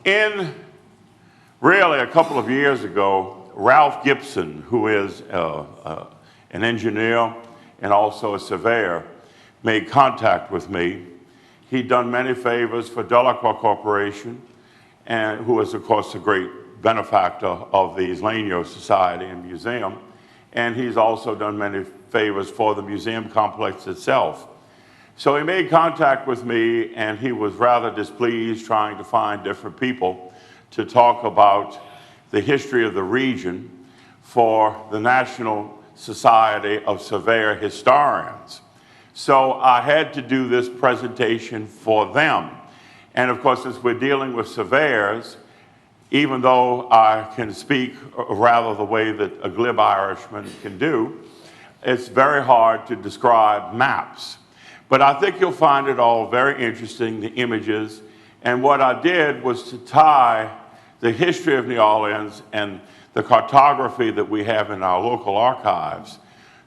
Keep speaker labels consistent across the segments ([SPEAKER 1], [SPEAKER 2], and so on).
[SPEAKER 1] In really a couple of years ago, Ralph Gibson, who is an engineer and also a surveyor, made contact with me. He'd done many favors for Delacroix Corporation, and who is, of course, a great benefactor of the Isleño Society and Museum. And he's also done many favors for the museum complex itself. So he made contact with me, and he was rather displeased trying to find different people to talk about the history of the region for the National Society of Surveyor Historians. So I had to do this presentation for them. And of course, since we're dealing with surveyors, even though I can speak rather the way that a glib Irishman can do, it's very hard to describe maps. But I think you'll find it all very interesting, the images. And what I did was to tie the history of New Orleans and the cartography that we have in our local archives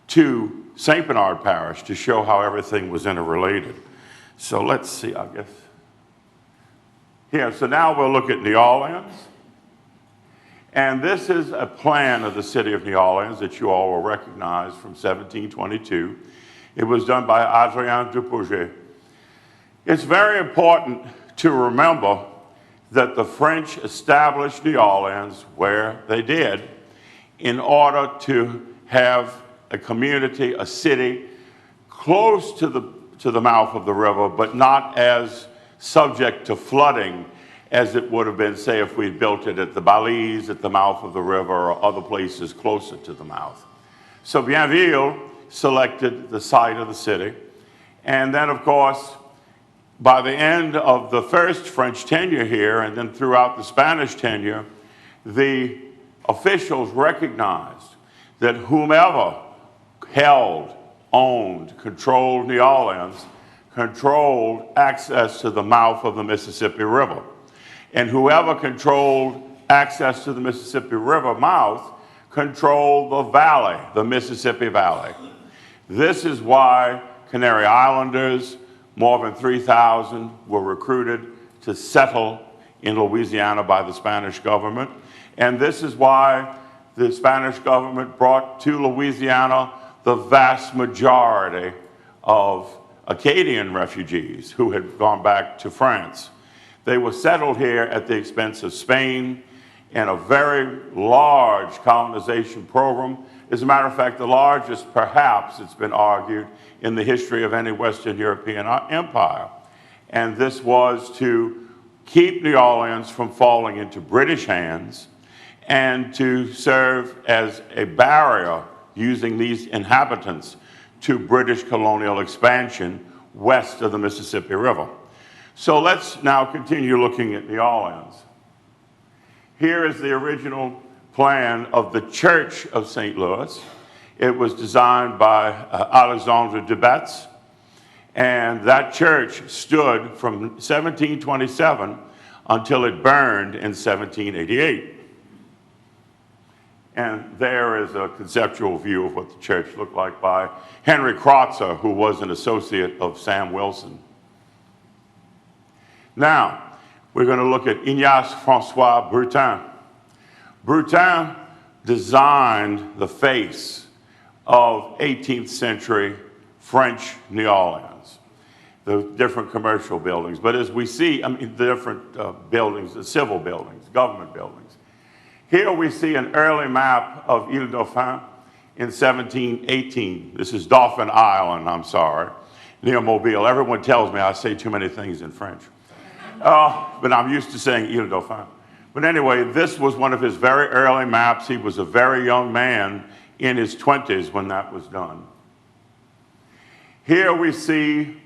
[SPEAKER 1] to St. Bernard Parish to show how everything was interrelated. So let's see, I guess. Here, so now we'll look at New Orleans. And this is a plan of the city of New Orleans that you all will recognize from 1722. It was done by Adrien Dupuget. It's very important to remember that the French established New Orleans where they did in order to have a community, a city, close to the mouth of the river, but not as subject to flooding as it would have been, say, if we'd built it at the Balize, at the mouth of the river, or other places closer to the mouth. So Bienville selected the site of the city. And then, of course, by the end of the first French tenure here, and then throughout the Spanish tenure, the officials recognized that whomever held, owned, controlled New Orleans controlled access to the mouth of the Mississippi River. And whoever controlled access to the Mississippi River mouth controlled the valley, the Mississippi Valley. This is why Canary Islanders, more than 3,000, were recruited to settle in Louisiana by the Spanish government. And this is why the Spanish government brought to Louisiana the vast majority of Acadian refugees who had gone back to France. They were settled here at the expense of Spain in a very large colonization program. As a matter of fact, the largest, perhaps, it's been argued, in the history of any Western European empire. And this was to keep New Orleans from falling into British hands and to serve as a barrier using these inhabitants to British colonial expansion west of the Mississippi River. So let's now continue looking at New Orleans. Here is the original plan of the Church of St. Louis. It was designed by Alexandre de Betz, and that church stood from 1727 until it burned in 1788. And there is a conceptual view of what the church looked like by Henry Kreutzer, who was an associate of Sam Wilson. Now, we're going to look at Ignace Francois Brutin. Brutin designed the face of 18th century French New Orleans, the different commercial buildings. But as we see, the different buildings, the civil buildings, government buildings. Here we see an early map of Ile-Dauphin in 1718. This is Dauphin Island, I'm sorry, near Mobile. Everyone tells me I say too many things in French. But I'm used to saying Ile-Dauphin. But anyway, this was one of his very early maps. He was a very young man in his 20s when that was done. Here we see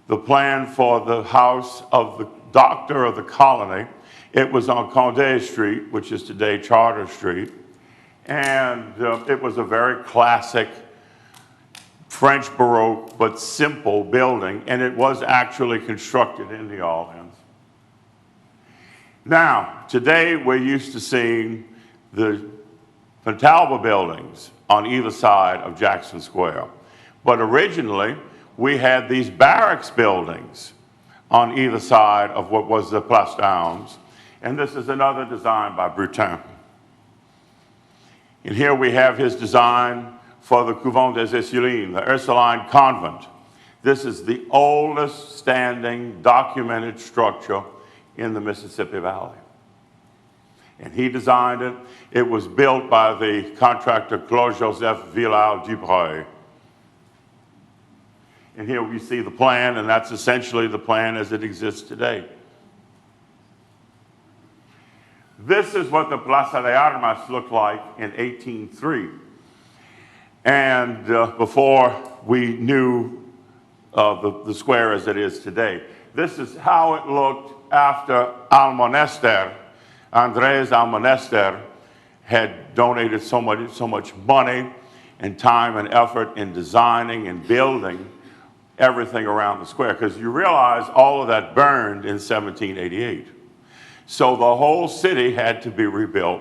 [SPEAKER 1] the plan for the house of the doctor of the colony. It was on Condé Street, which is today Charter Street. And it was a very classic French Baroque but simple building, and it was actually constructed in New Orleans. Now, today we're used to seeing the Fontalba buildings on either side of Jackson Square. But originally, we had these barracks buildings on either side of what was the Place d'Armes. And this is another design by Brutin. And here we have his design for the Couvent des Ursulines, the Ursuline convent. This is the oldest standing documented structure in the Mississippi Valley. And he designed it. It was built by the contractor Claude Joseph Villard-Dubreuil. And here we see the plan, and that's essentially the plan as it exists today. This is what the Plaza de Armas looked like in 1803. And before we knew the square as it is today. This is how it looked after Almonester. Andres Almonester had donated so much money and time and effort in designing and building everything around the square, because you realize all of that burned in 1788. So the whole city had to be rebuilt.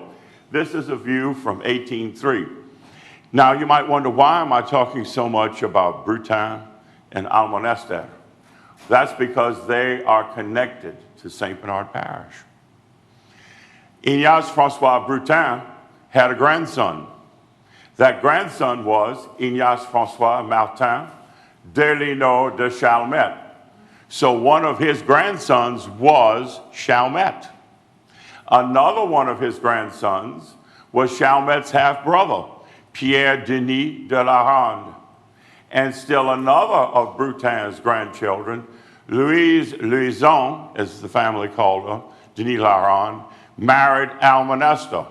[SPEAKER 1] This is a view from 1803. Now you might wonder, why am I talking so much about Brutin and Almonester? That's because they are connected to St. Bernard Parish. Ignace Francois Brutin had a grandson. That grandson was Ignace Francois Martin de Lino de Chalmette. So one of his grandsons was Chalmette. Another one of his grandsons was Chalmette's half-brother, Pierre Denis de la Ronde. And still another of Brutin's grandchildren, Louise Louison, as the family called her, Denis la Ronde, married Almonester.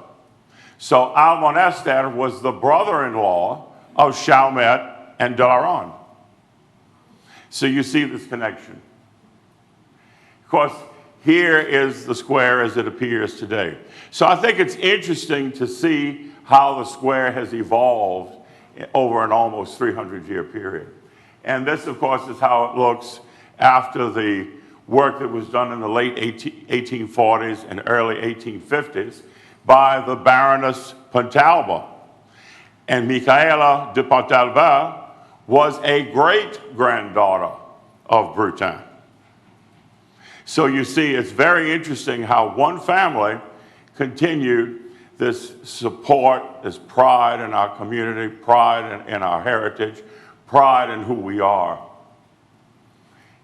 [SPEAKER 1] So Almonester was the brother-in-law of Chalmette and de la Ronde. So you see this connection. Of course, here is the square as it appears today. So I think it's interesting to see how the square has evolved over an almost 300-year period. And this, of course, is how it looks after the work that was done in the late 1840s and early 1850s by the Baroness Pontalba. And Michaela de Pontalba was a great-granddaughter of Brutin. So you see, it's very interesting how one family continued this support, this pride in our community, pride in our heritage, pride in who we are.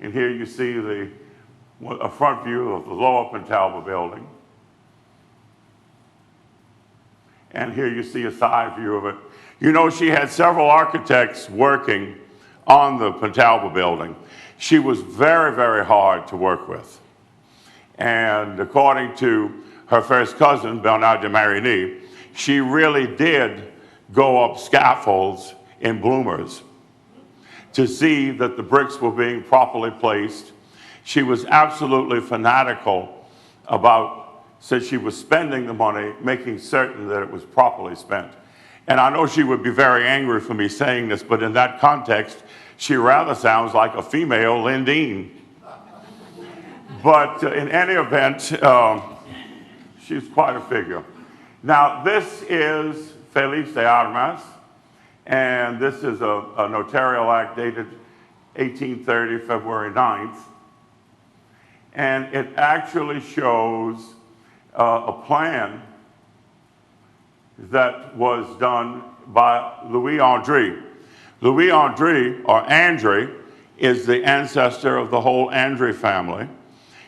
[SPEAKER 1] And here you see a front view of the Lower Pontalba building. And here you see a side view of it. You know, she had several architects working on the Pontalba building. She was very, very hard to work with. And according to her first cousin, Bernard de Marigny, she really did go up scaffolds in bloomers to see that the bricks were being properly placed. She was absolutely fanatical about, since she was spending the money, making certain that it was properly spent. And I know she would be very angry for me saying this, but in that context, she rather sounds like a female Lindeen. But in any event, she's quite a figure. Now, this is Feliz de Armas, and this is a notarial act dated 1830, February 9th. And it actually shows a plan that was done by Louis André. Louis André, or André, is the ancestor of the whole André family.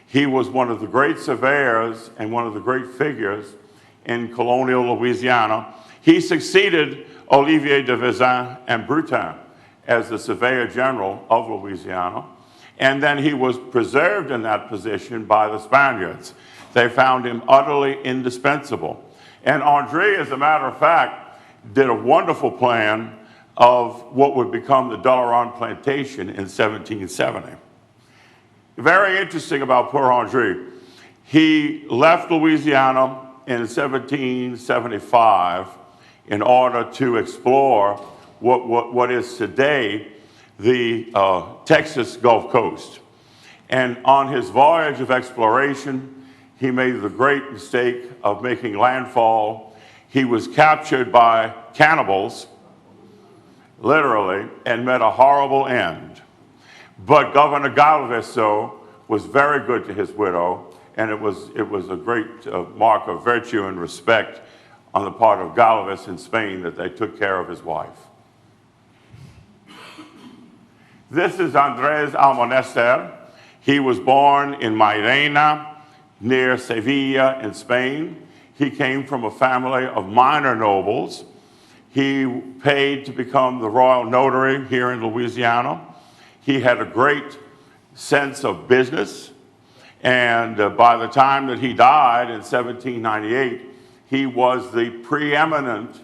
[SPEAKER 1] He was one of the great surveyors and one of the great figures in colonial Louisiana. He succeeded Olivier de Vezin and Brutin as the surveyor general of Louisiana. And then he was preserved in that position by the Spaniards. They found him utterly indispensable. And André, as a matter of fact, did a wonderful plan of what would become the Delaron Plantation in 1770. Very interesting about poor André. He left Louisiana in 1775 in order to explore what is today the Texas Gulf Coast. And on his voyage of exploration, he made the great mistake of making landfall. He was captured by cannibals, literally, and met a horrible end. But Governor Galveston was very good to his widow and it was a great mark of virtue and respect on the part of Galvez in Spain that they took care of his wife. This is Andrés Almonester. He was born in Mairena, near Sevilla in Spain. He came from a family of minor nobles. He paid to become the royal notary here in Louisiana. He had a great sense of business, and by the time that he died in 1798, he was the preeminent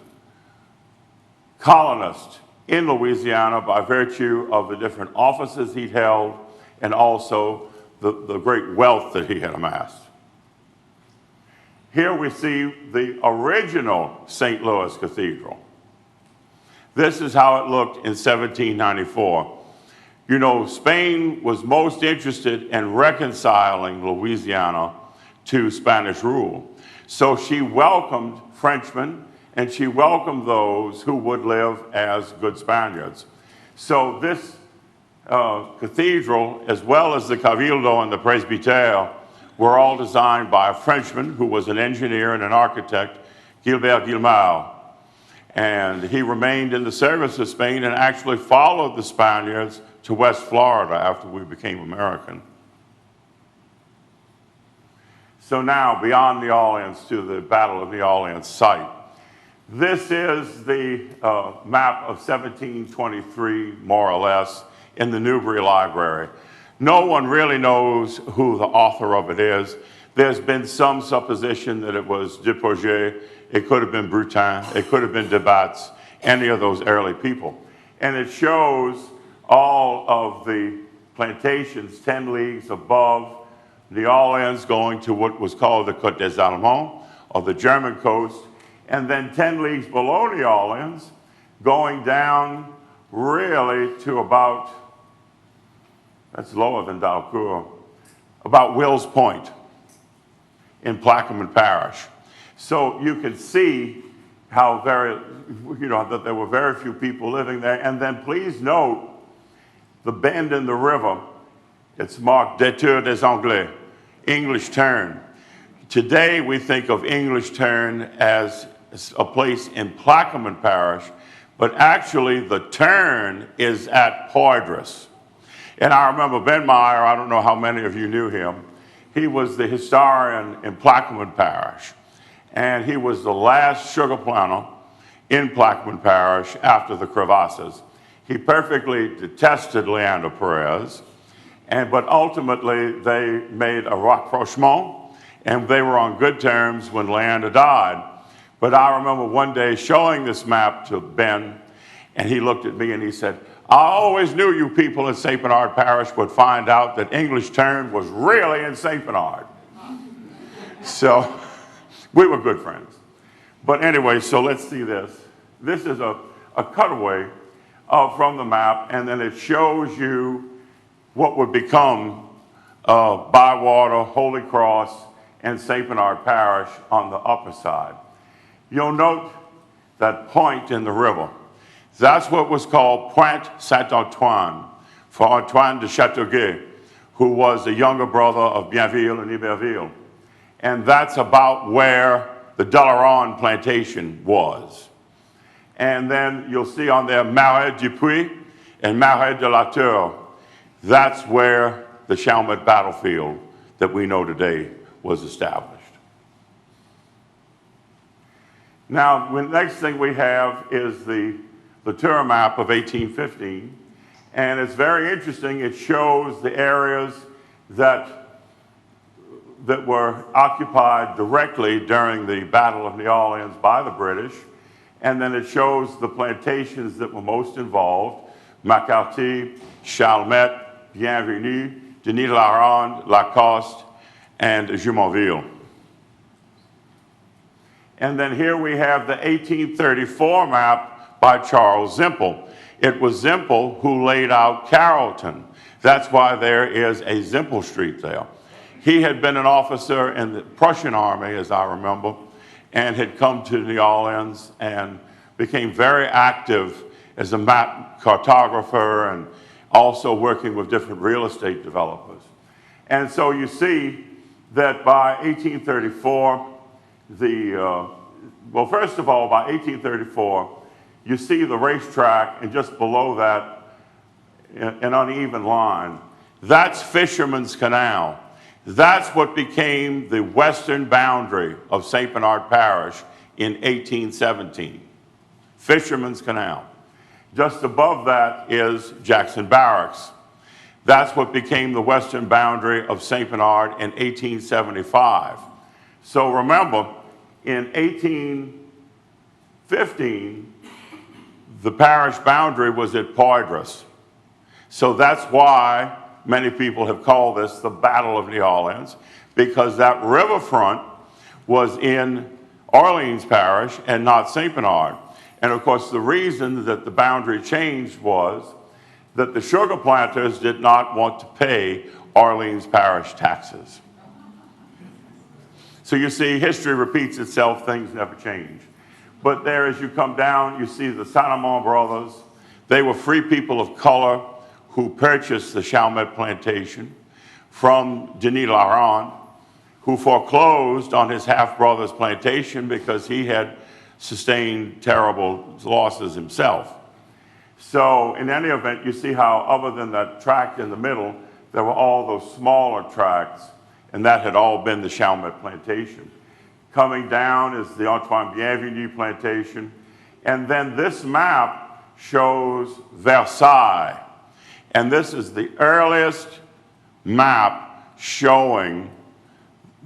[SPEAKER 1] colonist in Louisiana by virtue of the different offices he held and also the great wealth that he had amassed. Here we see the original St. Louis Cathedral. This is how it looked in 1794. You know, Spain was most interested in reconciling Louisiana to Spanish rule. So she welcomed Frenchmen and she welcomed those who would live as good Spaniards. So this cathedral, as well as the Cabildo and the Presbytère, were all designed by a Frenchman who was an engineer and an architect, Gilbert Guillemard. And he remained in the service of Spain and actually followed the Spaniards to West Florida after we became American. So now, beyond New Orleans to the Battle of New Orleans site. This is the map of 1723, more or less, in the Newberry Library. No one really knows who the author of it is. There's been some supposition that it was Dupoget, it could have been Brutin, it could have been de Batz, any of those early people. And it shows all of the plantations 10 leagues above New Orleans going to what was called the Côte des Allemands, or the German coast, and then 10 leagues below New Orleans, going down really to about, that's lower than Dalcourt, about Wills Point in Plaquemine Parish. So you can see how that there were very few people living there. And then please note the bend in the river. It's marked Détour des Anglais, English Turn. Today we think of English Turn as a place in Plaquemine Parish, but actually the turn is at Poydras. And I remember Ben Meyer, I don't know how many of you knew him, he was the historian in Plaquemine Parish. And he was the last sugar planter in Plaquemine Parish after the crevasses. He perfectly detested Leander Perez, but ultimately they made a rapprochement, and they were on good terms when Leander died. But I remember one day showing this map to Ben, and he looked at me and he said, I always knew you people in St. Bernard Parish would find out that English Turn was really in St. Bernard. So we were good friends. But anyway, so let's see this. This is a cutaway from the map, and then it shows you what would become Bywater, Holy Cross, and St. Bernard Parish on the upper side. You'll note that point in the river. That's what was called Pointe Saint-Antoine, for Antoine de Chateauguay, who was the younger brother of Bienville and Iberville. And that's about where the Delaron plantation was. And then you'll see on there Marais du Puy and Marais de la Tour. That's where the Chalmette battlefield that we know today was established. Now, the next thing we have is the tour map of 1815. And it's very interesting. It shows the areas that were occupied directly during the Battle of New Orleans by the British. And then it shows the plantations that were most involved: Macarty, Chalmette, Bienvenue, Denis-la-Ronde, Lacoste, and Jumonville. And then here we have the 1834 map by Charles Zimpel. It was Zimpel who laid out Carrollton. That's why there is a Zimpel Street there. He had been an officer in the Prussian army, as I remember, and had come to New Orleans and became very active as a map cartographer and also working with different real estate developers. And so you see that by 1834, well, first of all, by 1834, you see the racetrack, and just below that, an uneven line. That's Fisherman's Canal. That's what became the western boundary of St. Bernard Parish in 1817. Fisherman's Canal. Just above that is Jackson Barracks. That's what became the western boundary of St. Bernard in 1875. So remember, in 1815, the parish boundary was at Poydras. So that's why many people have called this the Battle of New Orleans, because that riverfront was in Orleans Parish and not St. Bernard. And of course, the reason that the boundary changed was that the sugar planters did not want to pay Orleans Parish taxes. So you see, history repeats itself, things never change. But there, as you come down, you see the Saint-Amand brothers. They were free people of color who purchased the Chalmette plantation from Denis Laurent, who foreclosed on his half-brother's plantation because he had sustained terrible losses himself. So in any event, you see how other than that tract in the middle, there were all those smaller tracts, and that had all been the Chalmette plantation. Coming down is the Antoine Bienvenu plantation, and then this map shows Versailles. And this is the earliest map showing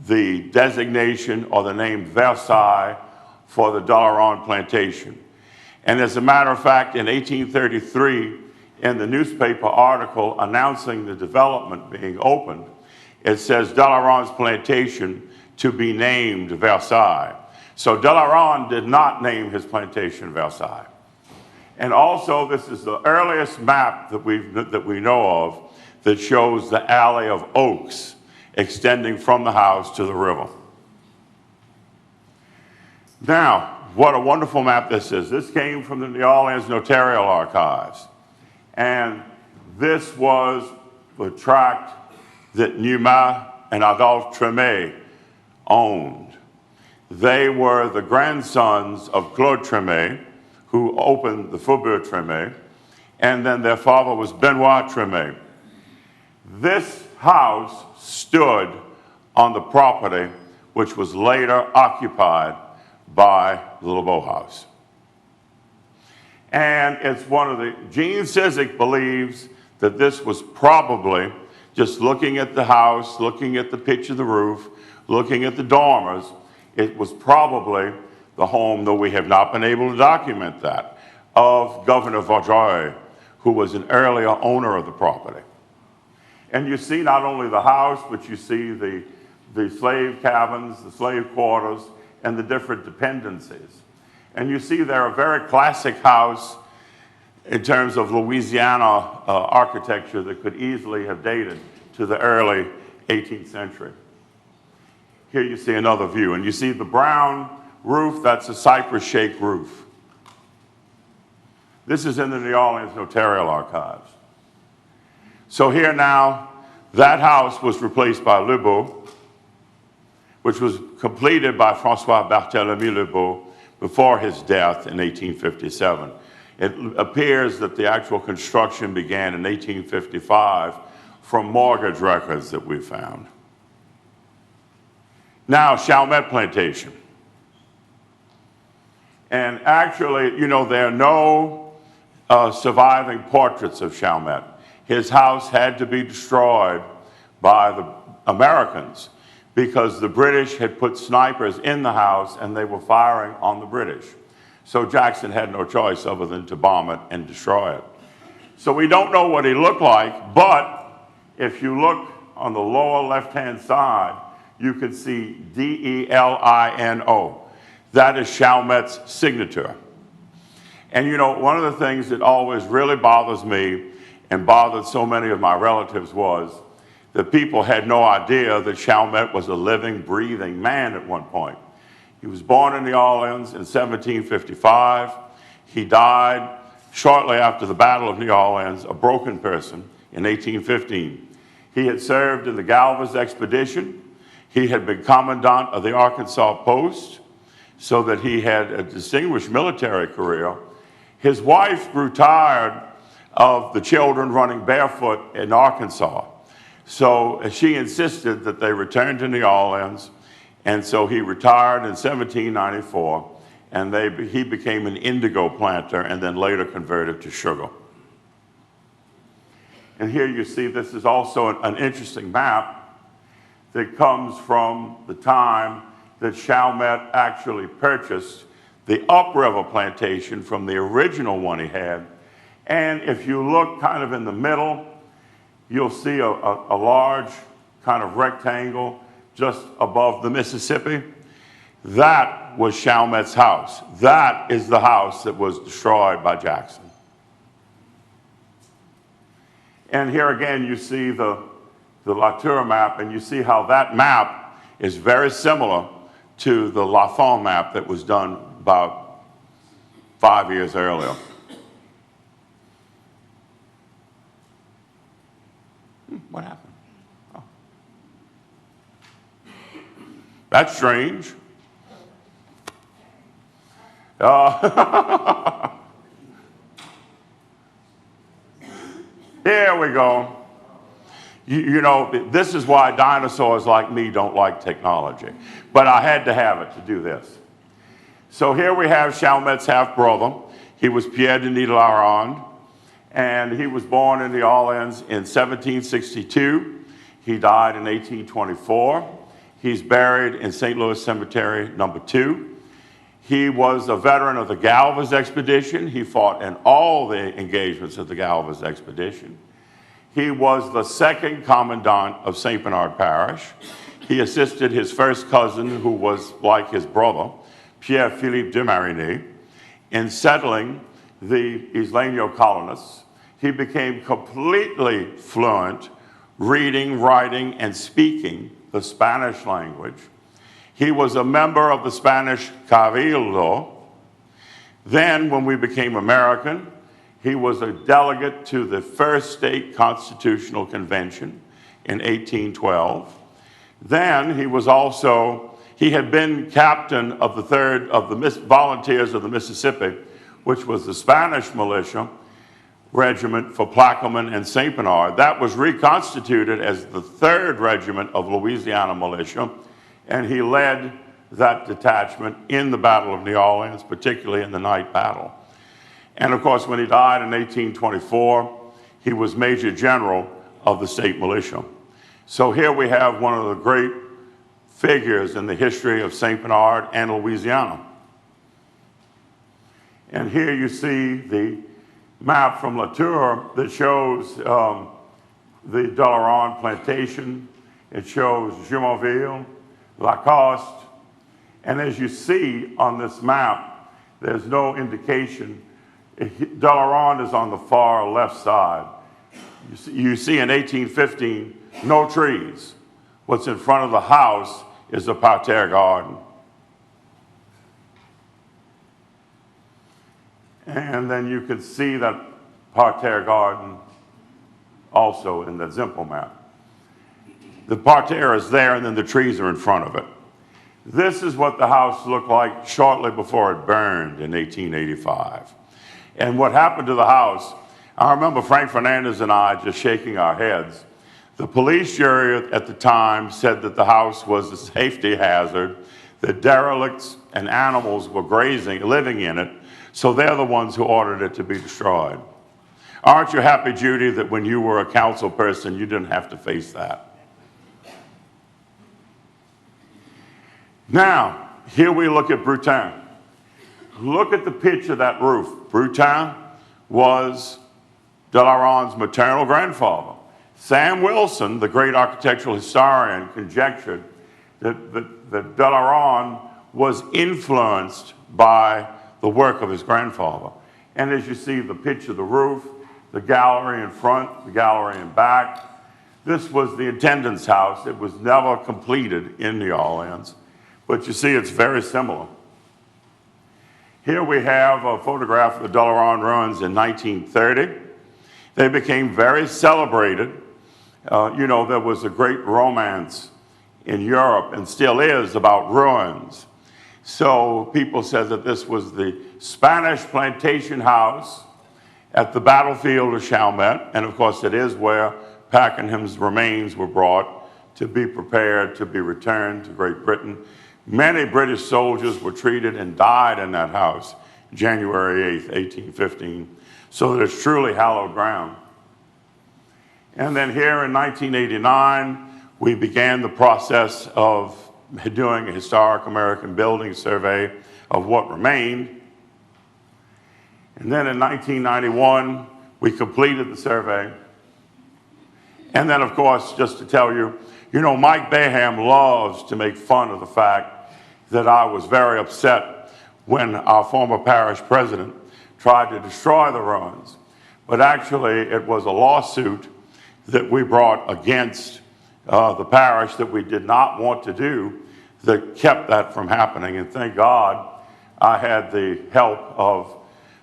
[SPEAKER 1] the designation or the name Versailles for the Delaronde plantation. And as a matter of fact, in 1833, in the newspaper article announcing the development being opened, it says Delaronde's plantation to be named Versailles. So Delaronde did not name his plantation Versailles. And also, this is the earliest map that we know of that shows the alley of oaks extending from the house to the river. Now, what a wonderful map this is. This came from the New Orleans Notarial Archives. And this was the tract that Numa and Adolphe Tremet owned. They were the grandsons of Claude Tremet, who opened the Faubourg Tremet, and then their father was Benoit Tremet. This house stood on the property which was later occupied by the LeBeau House. And it's one of the, Gene Cizik believes that this was probably, just looking at the house, looking at the pitch of the roof, looking at the dormers, it was probably the home, though we have not been able to document that, of Governor Vaudreuil, who was an earlier owner of the property. And you see not only the house, but you see the slave cabins, the slave quarters, and the different dependencies. And you see they're a very classic house in terms of Louisiana architecture that could easily have dated to the early 18th century. Here you see another view, and you see the brown roof, that's a cypress shake roof. This is in the New Orleans Notarial Archives. So here now, that house was replaced by Lebeau, which was completed by Francois Barthélemy Lebeau before his death in 1857. It appears that the actual construction began in 1855 from mortgage records that we found. Now, Chalmette Plantation. And actually, you know, there are no surviving portraits of Chalmette. His house had to be destroyed by the Americans because the British had put snipers in the house and they were firing on the British. So Jackson had no choice other than to bomb it and destroy it. So we don't know what he looked like, but if you look on the lower left-hand side, you can see D-E-L-I-N-O. That is Chalmette's signature. And you know, one of the things that always really bothers me and bothered so many of my relatives was that people had no idea that Chalmette was a living, breathing man at one point. He was born in New Orleans in 1755. He died shortly after the Battle of New Orleans, a broken person, in 1815. He had served in the Galvez expedition. He had been commandant of the Arkansas Post, so that he had a distinguished military career. His wife grew tired of the children running barefoot in Arkansas. So she insisted that they return to New Orleans, and so he retired in 1794, and he became an indigo planter and then later converted to sugar. And here you see this is also an interesting map that comes from the time that Chalmette actually purchased the upriver plantation from the original one he had. And if you look kind of in the middle, you'll see a large kind of rectangle just above the Mississippi. That was Chalmette's house. That is the house that was destroyed by Jackson. And here again, you see the Latour map, and you see how that map is very similar to the Lafon map that was done about 5 years earlier. What happened? Oh. That's strange. Here we go. You know, this is why dinosaurs like me don't like technology. But I had to have it to do this. So here we have Chalmette's half-brother. He was Pierre Denis de Laronde, and he was born in New Orleans in 1762. He died in 1824. He's buried in St. Louis Cemetery number 2. He was a veteran of the Galvez expedition. He fought in all the engagements of the Galvez expedition. He was the second commandant of St. Bernard Parish. He assisted his first cousin, who was like his brother, Pierre-Philippe de Marigny, in settling the Isleño colonists. He became completely fluent reading, writing, and speaking the Spanish language. He was a member of the Spanish Cabildo. Then, when we became American, he was a delegate to the first state constitutional convention in 1812. Then he had been captain of the 3rd of the Volunteers of the Mississippi, which was the Spanish militia regiment for Plaquemine and St. Bernard. That was reconstituted as the 3rd Regiment of Louisiana Militia, and he led that detachment in the Battle of New Orleans, particularly in the night battle. And of course, when he died in 1824, he was Major General of the state militia. So here we have one of the great figures in the history of St. Bernard and Louisiana. And here you see the map from Latour that shows the De Laronde plantation. It shows Jumonville, Lacoste, and as you see on this map, there's no indication. De Laronde is on the far left side. You see in 1815, no trees. What's in front of the house is the parterre garden. And then you can see that parterre garden also in the Zimpel map. The parterre is there, and then the trees are in front of it. This is what the house looked like shortly before it burned in 1885. And what happened to the house, I remember Frank Fernandez and I just shaking our heads. The police jury at the time said that the house was a safety hazard, that derelicts and animals were living in it, so they're the ones who ordered it to be destroyed. Aren't you happy, Judy, that when you were a council person, you didn't have to face that? Now, here we look at Brutin. Look at the pitch of that roof. Brutin was De Laronde's maternal grandfather. Sam Wilson, the great architectural historian, conjectured that De Laronde was influenced by the work of his grandfather. And as you see the pitch of the roof, the gallery in front, the gallery in back, this was the intendant's house. It was never completed in New Orleans, but you see it's very similar. Here we have a photograph of the De Laronde ruins in 1930. They became very celebrated. You know, there was a great romance in Europe, and still is, about ruins. So people said that this was the Spanish plantation house at the battlefield of Chalmette, and of course it is where Pakenham's remains were brought to be prepared to be returned to Great Britain. Many British soldiers were treated and died in that house, January 8th, 1815. So it's truly hallowed ground. And then here in 1989, we began the process of doing a historic American building survey of what remained. And then in 1991, we completed the survey. And then, of course, just to tell you, Mike Baham loves to make fun of the fact that I was very upset when our former parish president tried to destroy the ruins. But actually, it was a lawsuit that we brought against the parish that we did not want to do that kept that from happening. And thank God I had the help of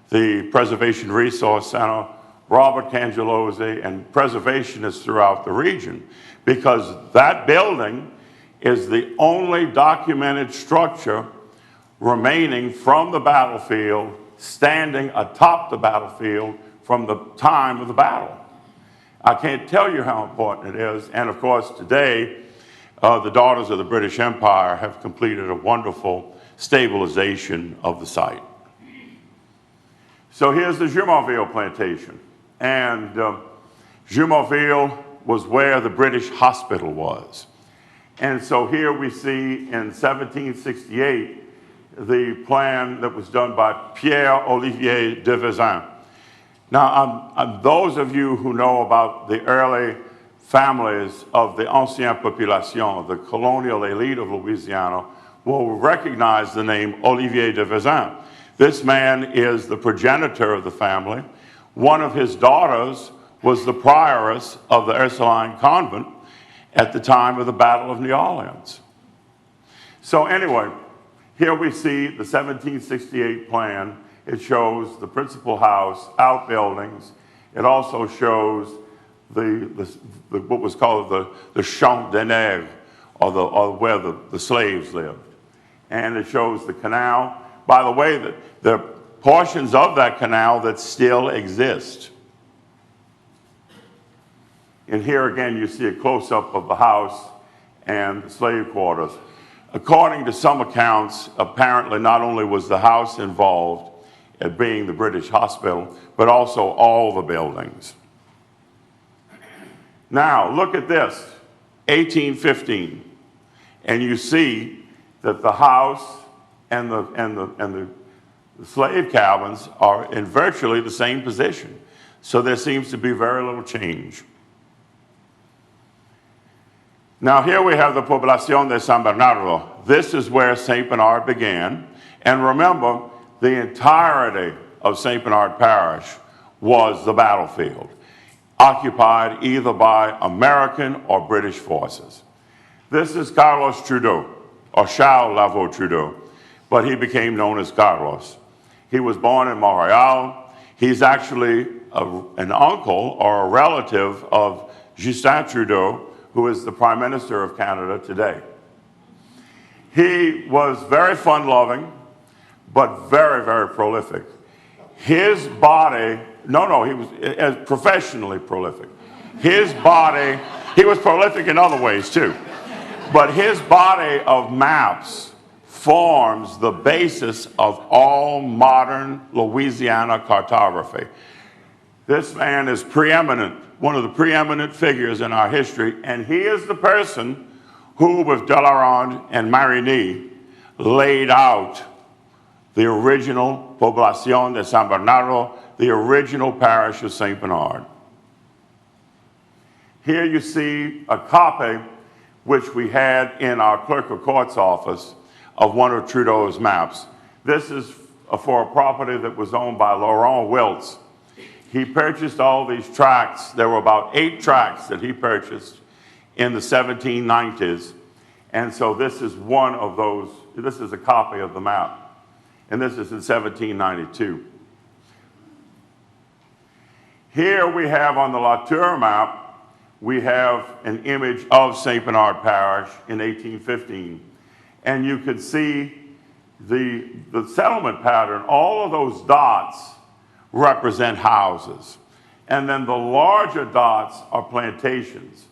[SPEAKER 1] the Preservation Resource Center, Robert Cangellosi, and preservationists throughout the region, because that building is the only documented structure remaining from the battlefield, standing atop the battlefield from the time of the battle. I can't tell you how important it is. And of course, today, the Daughters of the British Empire have completed a wonderful stabilization of the site. So here's the Jumonville plantation. And Jumonville was where the British hospital was. And so here we see in 1768 the plan that was done by Pierre-Olivier de Vezin. Now, those of you who know about the early families of the ancienne population, the colonial elite of Louisiana, will recognize the name Olivier de Vezin. This man is the progenitor of the family. One of his daughters was the prioress of the Ursuline convent at the time of the Battle of New Orleans. So anyway, here we see the 1768 plan. It shows the principal house, outbuildings. It also shows what was called the Champ des Nègres, or where the slaves lived. And it shows the canal. By the way, the portions of that canal that still exist. And here again, you see a close-up of the house and the slave quarters. According to some accounts, apparently not only was the house involved at being the British hospital, but also all the buildings. Now, look at this, 1815. And you see that the house and the slave cabins are in virtually the same position. So there seems to be very little change. Now here we have the Población de San Bernardo. This is where St. Bernard began. And remember, the entirety of St. Bernard Parish was the battlefield, occupied either by American or British forces. This is Carlos Trudeau, or Charles Lavaux Trudeau, but he became known as Carlos. He was born in Montreal. He's actually an uncle or a relative of Justin Trudeau, who is the Prime Minister of Canada today. He was very fun-loving, but very, very prolific. His body, he was professionally prolific. His body, he was prolific in other ways too, but his body of maps forms the basis of all modern Louisiana cartography. This man is preeminent, one of the preeminent figures in our history, and he is the person who, with Delarande and Marigny, laid out the original Población de San Bernardo, the original parish of St. Bernard. Here you see a copy which we had in our clerk of court's office of one of Trudeau's maps. This is for a property that was owned by Laurent Wiltz. He purchased all these tracts. There were about 8 tracts that he purchased in the 1790s. And so this is one of those. This is a copy of the map. And this is in 1792. Here we have on the Latour map we have an image of St. Bernard Parish in 1815. And you can see the settlement pattern. All of those dots represent houses. And then the larger dots are plantations.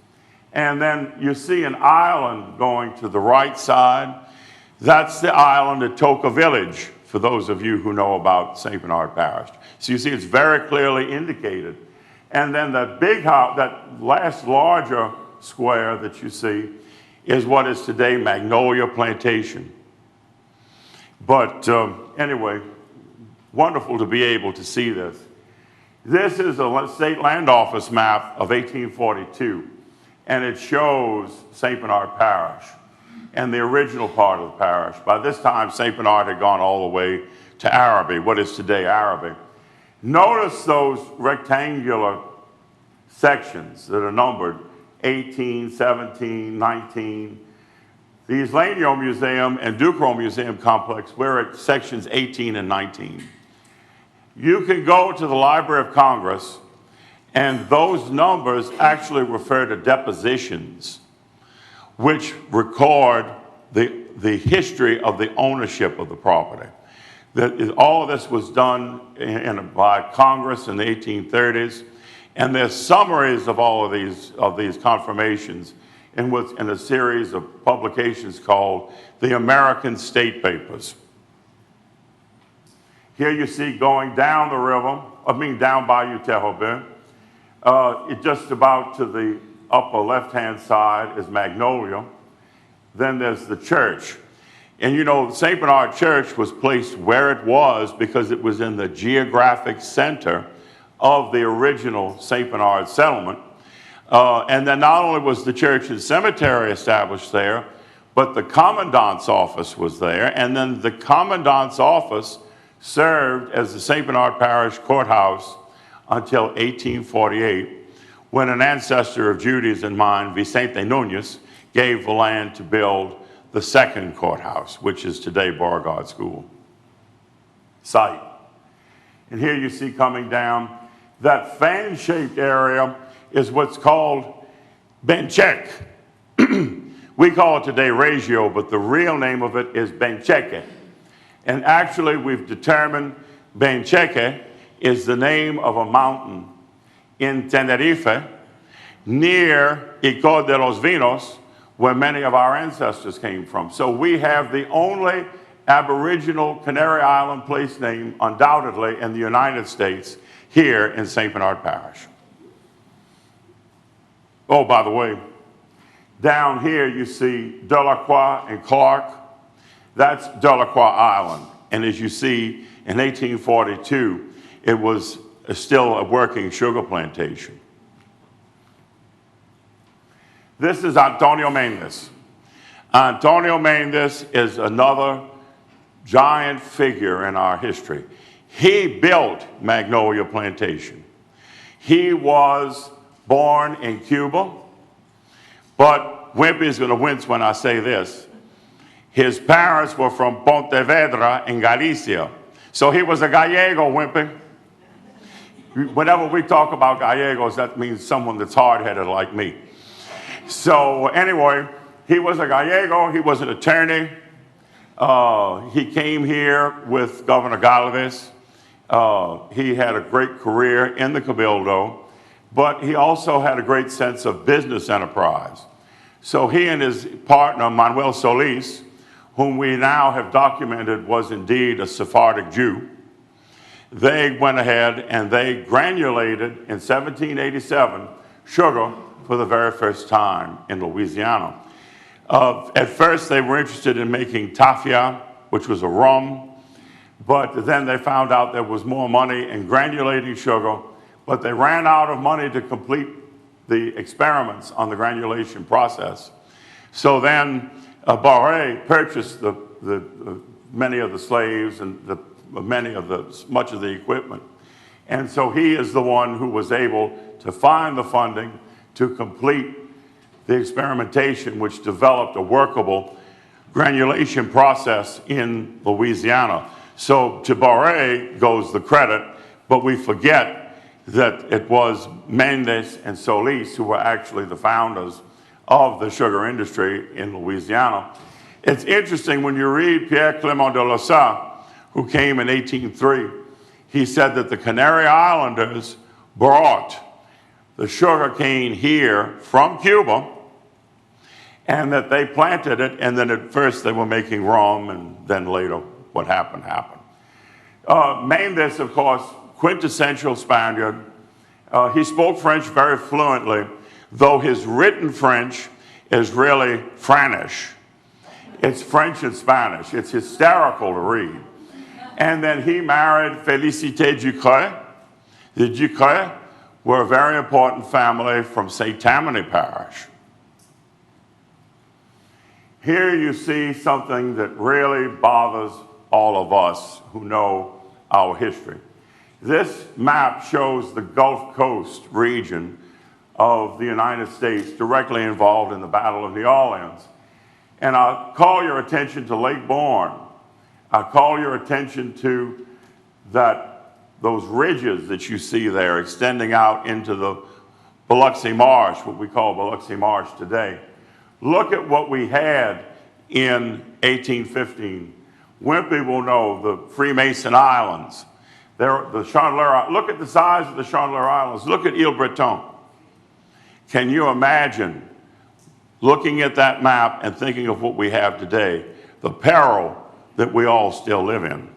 [SPEAKER 1] And then you see an island going to the right side. That's the island at Toka Village, for those of you who know about St. Bernard Parish. So you see it's very clearly indicated. And then that big house, that last larger square that you see, is what is today Magnolia Plantation. But anyway, wonderful to be able to see this. This is a state land office map of 1842, and it shows St. Bernard Parish and the original part of the parish. By this time, St. Bernard had gone all the way to Araby, what is today Araby. Notice those rectangular sections that are numbered 18, 17, 19. The Islanio Museum and Ducro Museum Complex, we're at sections 18 and 19. You can go to the Library of Congress, and those numbers actually refer to depositions, which record the history of the ownership of the property. All of this was done by Congress in the 1830s, and there's summaries of all of these confirmations in a series of publications called the American State Papers. Here you see going down the river, down Bayou Terrebonne, just about to the upper left-hand side is Magnolia. Then there's the church. And you know, St. Bernard Church was placed where it was because it was in the geographic center of the original St. Bernard settlement. And then not only was the church and cemetery established there, but the commandant's office was there. And then the commandant's office served as the St. Bernard Parish Courthouse until 1848, when an ancestor of Judy's and mine, Vicente Nunez, gave the land to build the second courthouse, which is today Beauregard School site. And here you see coming down, that fan-shaped area is what's called Benchek. We call it today Reggio, but the real name of it is Bencheke. And actually, we've determined Bencheke is the name of a mountain in Tenerife, near Ico de los Vinos, where many of our ancestors came from. So we have the only Aboriginal Canary Island place name, undoubtedly, in the United States, here in St. Bernard Parish. Oh, by the way, down here you see Delacroix and Clark. That's Delacroix Island. And as you see, in 1842, it was still a working sugar plantation. This is Antonio Méndez. Antonio Méndez is another giant figure in our history. He built Magnolia Plantation. He was born in Cuba, but Wimpy's going to wince when I say this. His parents were from Pontevedra in Galicia. So he was a Gallego, Wimpy. Whenever we talk about Gallegos, that means someone that's hard-headed like me. So anyway, he was a Gallego, he was an attorney. He came here with Governor Galvez. He had a great career in the Cabildo, but he also had a great sense of business enterprise. So he and his partner, Manuel Solis, whom we now have documented was indeed a Sephardic Jew, they went ahead and they granulated in 1787 sugar for the very first time in Louisiana. At first they were interested in making tafia, which was a rum, but then they found out there was more money in granulating sugar, but they ran out of money to complete the experiments on the granulation process. So then Barré purchased many of the slaves and much of the equipment. And so he is the one who was able to find the funding to complete the experimentation, which developed a workable granulation process in Louisiana. So to Barré goes the credit, but we forget that it was Mendes and Solis who were actually the founders of the sugar industry in Louisiana. It's interesting when you read Pierre Clément de Lossac, who came in 1803, he said that the Canary Islanders brought the sugar cane here from Cuba, and that they planted it, and then at first they were making rum, and then later what happened, happened. Mendes, of course, quintessential Spaniard. He spoke French very fluently, though his written French is really Franish. It's French and Spanish. It's hysterical to read. And then he married Félicité Ducret. The Ducret were a very important family from St. Tammany Parish. Here you see something that really bothers all of us who know our history. This map shows the Gulf Coast region of the United States directly involved in the Battle of New Orleans. And I'll call your attention to Lake Bourne. I'll call your attention to those ridges that you see there extending out into the Biloxi Marsh, what we call Biloxi Marsh today. Look at what we had in 1815. Wimpy will know the Freemason Islands. The Chandeleur, look at the size of the Chandeleur Islands. Look at Ile Breton. Can you imagine looking at that map and thinking of what we have today, the peril that we all still live in?